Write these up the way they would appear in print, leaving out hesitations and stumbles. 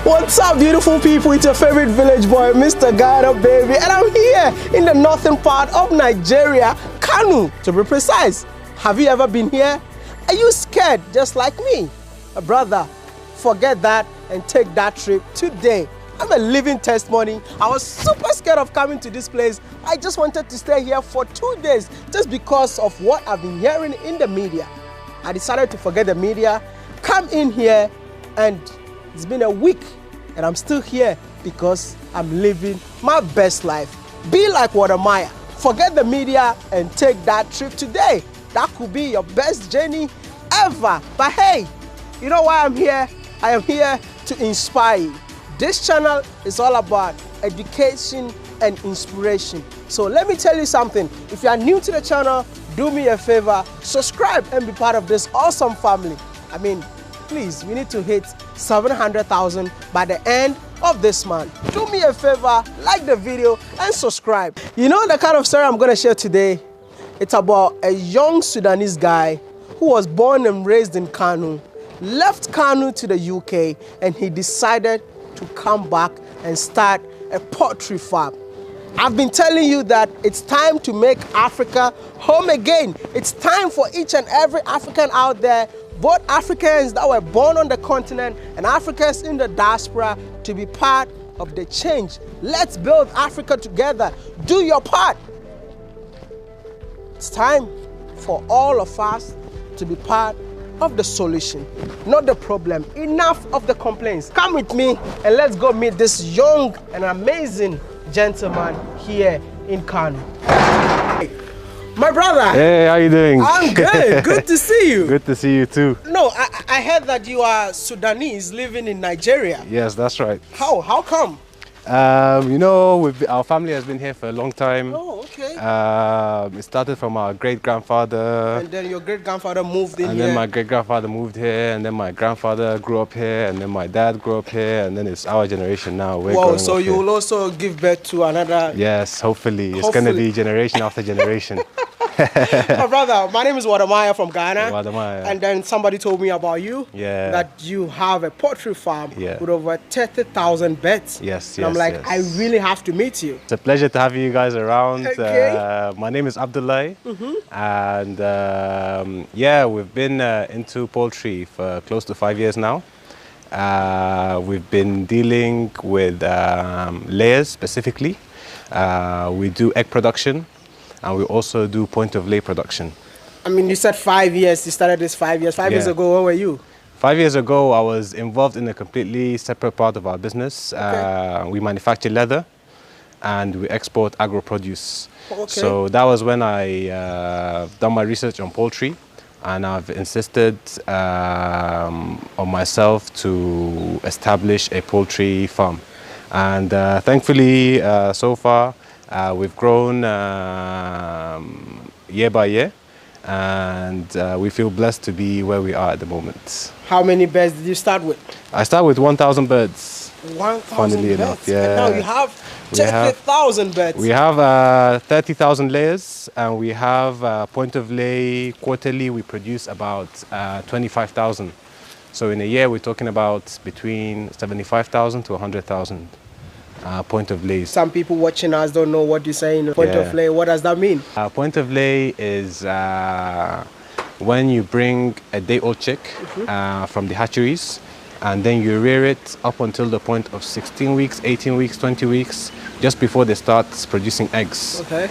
What's up, beautiful people? It's your favorite village boy, Mr. Ghana, baby. And I'm here in the northern part of Nigeria, Kano, to be precise. Have you ever been here? Are you scared just like me? Brother, forget that and take that trip today. I'm a living testimony. I was super scared of coming to this place. I just wanted to stay here for 2 days just because of what I've been hearing in the media. I decided to forget the media, come in here, and it's been a week and I'm still here because I'm living my best life. Be like Wadamaya. Forget the media and take that trip today. That could be your best journey ever. But hey, you know why I'm here? I am here to inspire you. This channel is all about education and inspiration. So let me tell you something. If you are new to the channel, do me a favor, subscribe and be part of this awesome family. I mean, please, we need to hit 700,000 by the end of this month. Do me a favor, like the video and subscribe. You know the kind of story I'm going to share today? It's about a young Sudanese guy who was born and raised in Kano, left Kano to the UK, and he decided to come back and start a poultry farm. I've been telling you that it's time to make Africa home again. It's time for each and every African out there, both Africans that were born on the continent and Africans in the diaspora, to be part of the change. Let's build Africa together. Do your part. It's time for all of us to be part of the solution, not the problem. Enough of the complaints. Come with me and let's go meet this young and amazing gentleman here in Kano. Hey, my brother. Hey, how you doing? I'm good. Good to see you. Good to see you too. No, I heard that you are Sudanese living in Nigeria. Yes, that's right. How come? You know, our family has been here for a long time. Oh, okay. It started from our great-grandfather. And then your great-grandfather moved in here. And then my great-grandfather moved here, and then my grandfather grew up here, and then my dad grew up here, and then it's our generation now. Wow, so you will also give birth to another... Yes, hopefully. It's going to be generation after generation. My brother, my name is Wadamaya from Ghana. Wadamaya. And then somebody told me about you. Yeah. That you have a poultry farm with over 30,000 beds. Yes, and I'm like, I really have to meet you. It's a pleasure to have you guys around. Okay. My name is Abdullah. And yeah, we've been into poultry for close to 5 years now. We've been dealing with layers specifically. We do egg production. And we also do point-of-lay production. I mean, you said 5 years. You started this 5 years. 5 years ago, where were you? 5 years ago, I was involved in a completely separate part of our business. Okay. We manufacture leather and we export agro-produce. Okay. So that was when I done my research on poultry, and I've insisted on myself to establish a poultry farm. And thankfully, so far, we've grown year by year, and we feel blessed to be where we are at the moment. How many birds did you start with? I started with 1,000 birds. 1,000 birds? Enough, yeah. And now you have 30,000 birds. We have 30,000 layers, and we have point of lay quarterly. We produce about 25,000. So in a year, we're talking about between 75,000 to 100,000. Point of lays. Some people watching us don't know what you're saying. Point of lay, what does that mean? Point of lay is when you bring a day-old chick from the hatcheries, and then you rear it up until the point of 16 weeks, 18 weeks, 20 weeks, just before they start producing eggs. Okay.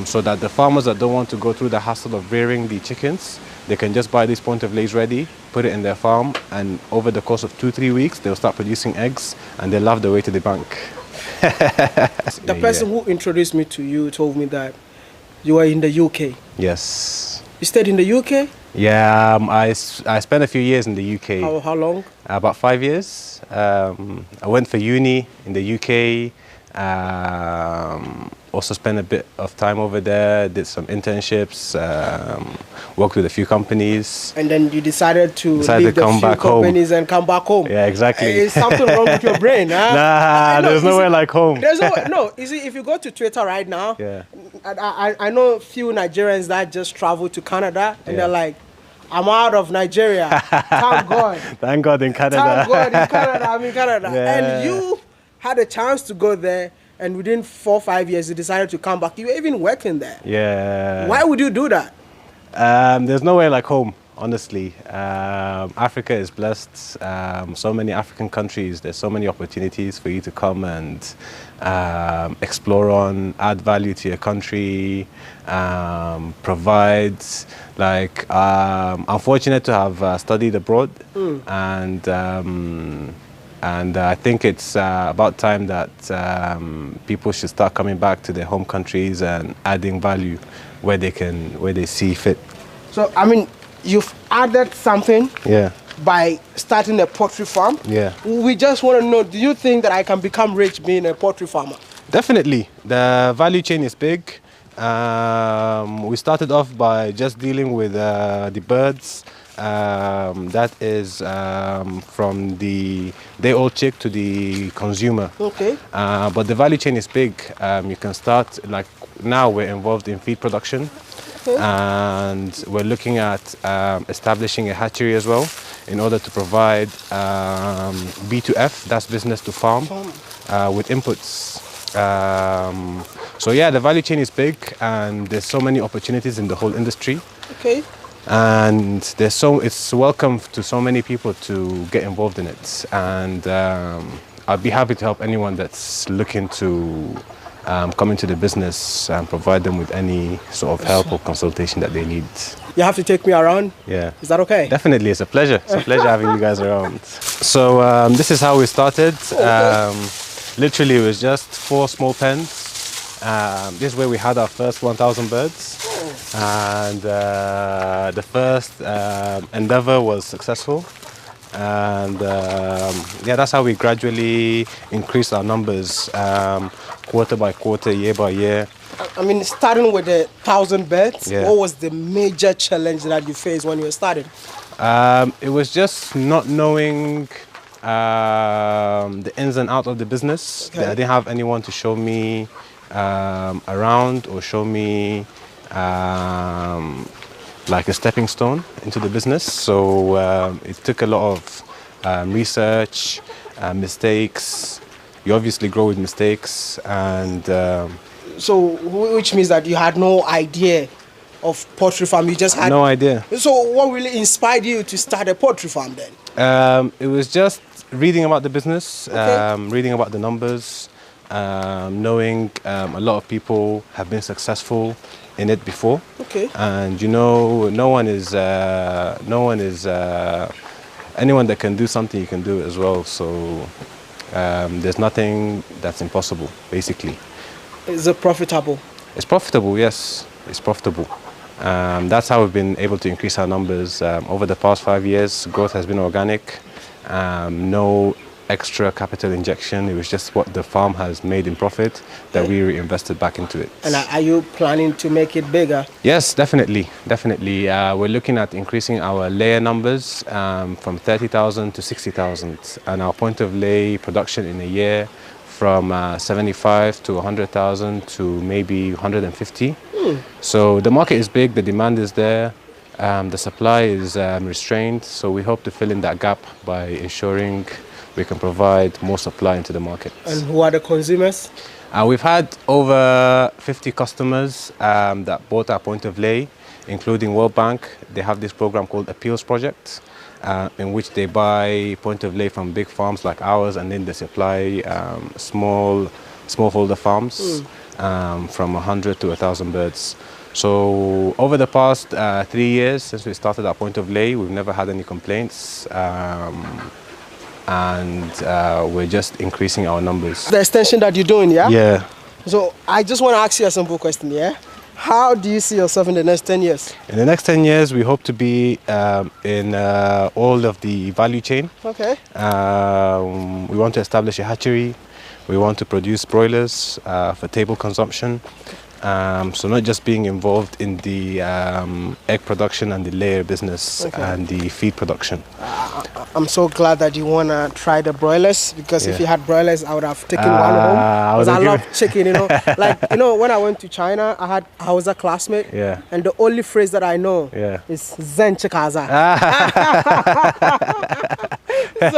So that the farmers that don't want to go through the hassle of rearing the chickens, they can just buy these point of lays ready, put it in their farm, and over the course of 2-3 weeks, they'll start producing eggs, and they'll love the way to the bank. The person who introduced me to you told me that you were in the UK. Yes. You stayed in the UK? Yeah, I spent a few years in the UK. How long? About 5 years. I went for uni in the UK. Also spent a bit of time over there, did some internships, worked with a few companies. And then you decided to leave the few companies and come back home. Yeah, exactly. Is something wrong with your brain? Huh? Nah, there's nowhere like home. There's no, you see, if you go to Twitter right now, I know a few Nigerians that just traveled to Canada and they're like, I'm out of Nigeria. Thank God. Thank God in Canada. Thank God in Canada. I'm in Canada. Yeah. And you had a chance to go there, and within 4 or 5 years, you decided to come back. You were even working there. Yeah. Why would you do that? There's nowhere like home, honestly. Africa is blessed. So many African countries, there's so many opportunities for you to come and explore on, add value to your country, provide. Like, I'm fortunate to have studied abroad, and I think it's about time that people should start coming back to their home countries and adding value where they see fit. So, I mean, you've added something by starting a poultry farm. Yeah. We just want to know, do you think that I can become rich being a poultry farmer? Definitely. The value chain is big. We started off by just dealing with the birds. That is from the day-old chick to the consumer. Okay. But the value chain is big. You can start, like now we're involved in feed production. Okay. And we're looking at establishing a hatchery as well in order to provide B2F, that's business to farm, with inputs. So yeah, the value chain is big and there's so many opportunities in the whole industry. Okay. And it's welcome to so many people to get involved in it. And I'd be happy to help anyone that's looking to come into the business and provide them with any sort of help or consultation that they need. You have to take me around? Yeah. Is that okay? Definitely, it's a pleasure. It's a pleasure having you guys around. So this is how we started. Literally, it was just 4 small pens. This is where we had our first 1,000 birds. And the first endeavor was successful. And yeah, that's how we gradually increased our numbers, quarter by quarter, year by year. I mean, starting with the 1,000 birds, what was the major challenge that you faced when you were starting? It was just not knowing the ins and outs of the business. Okay. I didn't have anyone to show me around or show me like a stepping stone into the business. So it took a lot of research, mistakes. You obviously grow with mistakes, and so which means that you had no idea of poultry farm. You just had no idea. So what really inspired you to start a poultry farm then? It was just reading about the business, reading about the numbers, knowing a lot of people have been successful in it before. Okay. And you know, anyone that can do something, you can do it as well. So there's nothing that's impossible, basically. Is it profitable? It's profitable, yes. It's profitable. That's how we've been able to increase our numbers. Over the past 5 years, growth has been organic. No extra capital injection. It was just what the farm has made in profit that we reinvested back into it. And are you planning to make it bigger? Yes, definitely. Definitely. We're looking at increasing our layer numbers from 30,000 to 60,000, and our point of lay production in a year from 75 to 100,000 to maybe 150. So the market is big, the demand is there, the supply is restrained, so we hope to fill in that gap by ensuring we can provide more supply into the market. And who are the consumers? We've had over 50 customers that bought our point of lay, including World Bank. They have this program called Appeals Project, in which they buy point of lay from big farms like ours, and then they supply smallholder farms from 100 to 1,000 birds. So over the past 3 years since we started our point of lay, we've never had any complaints. And we're just increasing our numbers. The extension that you're doing, yeah? Yeah. So I just want to ask you a simple question, yeah? How do you see yourself in the next 10 years? In the next 10 years, we hope to be in all of the value chain. Okay. We want to establish a hatchery. We want to produce broilers for table consumption. So not just being involved in the egg production and the layer business and the feed production. I'm so glad that you want to try the broilers, because if you had broilers, I would have taken one home. Because I love chicken, you know. Like, you know, when I went to China, I was a classmate. Yeah. And the only phrase that I know is Zen Chikaza. So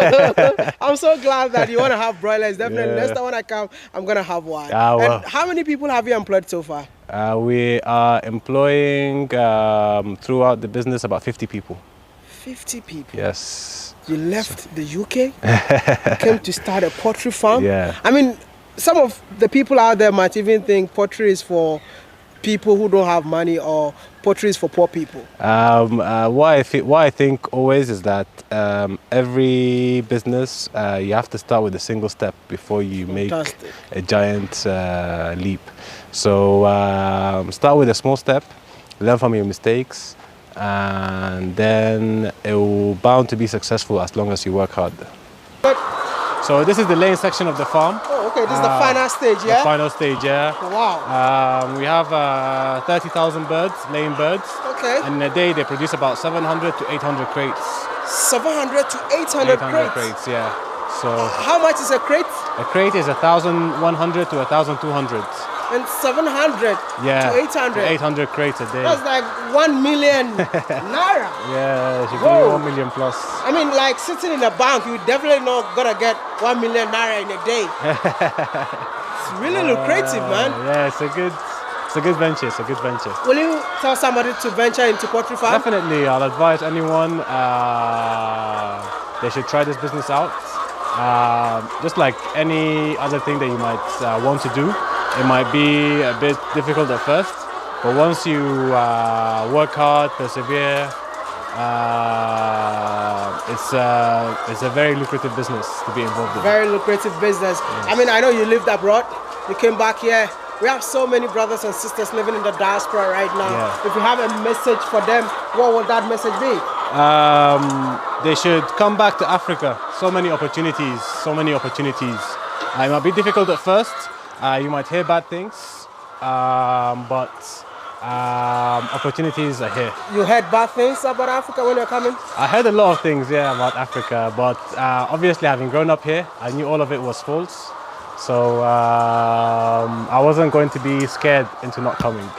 I'm so glad that you want to have broilers. Definitely. Next time when I come, I'm going to have one. And how many people have you employed so far? We are employing throughout the business about 50 people. 50 people? Yes. You left the UK, came to start a poultry farm? Yeah. I mean, some of the people out there might even think poultry is for people who don't have money, or poultry is for poor people. What I think always is that every business, you have to start with a single step before you make a giant leap. So start with a small step, learn from your mistakes, and then it will bound to be successful as long as you work hard. So this is the laying section of the farm. Oh, okay, this is the final stage, yeah? The final stage, yeah. Wow. We have 30,000 birds, laying birds. Okay. And in a day they produce about 700 to 800 crates. 700 to 800 crates, yeah. So how much is a crate? A crate is 1,100 to 1,200. And 700 to 800? 800 crates a day. That's like 1 million naira. Yeah, it should be 1 million plus. I mean, like sitting in a bank, you're definitely not gonna get 1 million naira in a day. It's really lucrative, man. Yeah, it's a good venture. It's a good venture. Will you tell somebody to venture into poultry farm? Definitely, I'll advise anyone. They should try this business out. Just like any other thing that you might want to do, it might be a bit difficult at first, but once you work hard, persevere, it's a very lucrative business to be involved in. Very lucrative business. Yes. I mean, I know you lived abroad, you came back here. We have so many brothers and sisters living in the diaspora right now. Yeah. If you have a message for them, what would that message be? They should come back to Africa. So many opportunities, so many opportunities. It might be difficult at first. You might hear bad things, but opportunities are here. You heard bad things about Africa when you're coming? I heard a lot of things, yeah, about Africa, but obviously having grown up here, I knew all of it was false. So I wasn't going to be scared into not coming.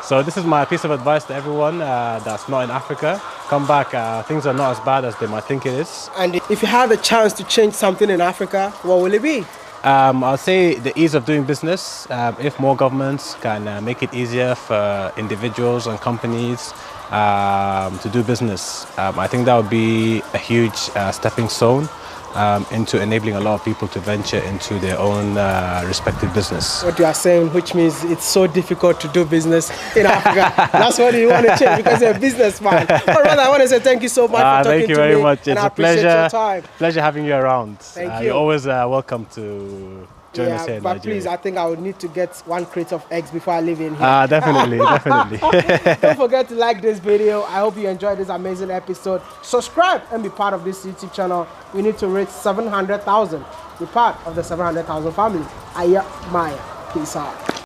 So this is my piece of advice to everyone that's not in Africa. Come back, things are not as bad as they might think it is. And if you had the chance to change something in Africa, what will it be? I'll say the ease of doing business. If more governments can make it easier for individuals and companies to do business, I think that would be a huge stepping stone into enabling a lot of people to venture into their own respective business. What you are saying, which means it's so difficult to do business in Africa. That's what you want to change, because you're a businessman. But rather, I want to say thank you so much for talking to me. Thank you very much. It's a pleasure. Pleasure having you around. Thank you. You're always welcome to join us here in but Nigeria. Please, I think I would need to get 1 crate of eggs before I leave in here. Definitely, definitely. Don't forget to like this video. I hope you enjoyed this amazing episode. Subscribe and be part of this YouTube channel. We need to reach 700,000. Be part of the 700,000 family. Aya Maya. Peace out.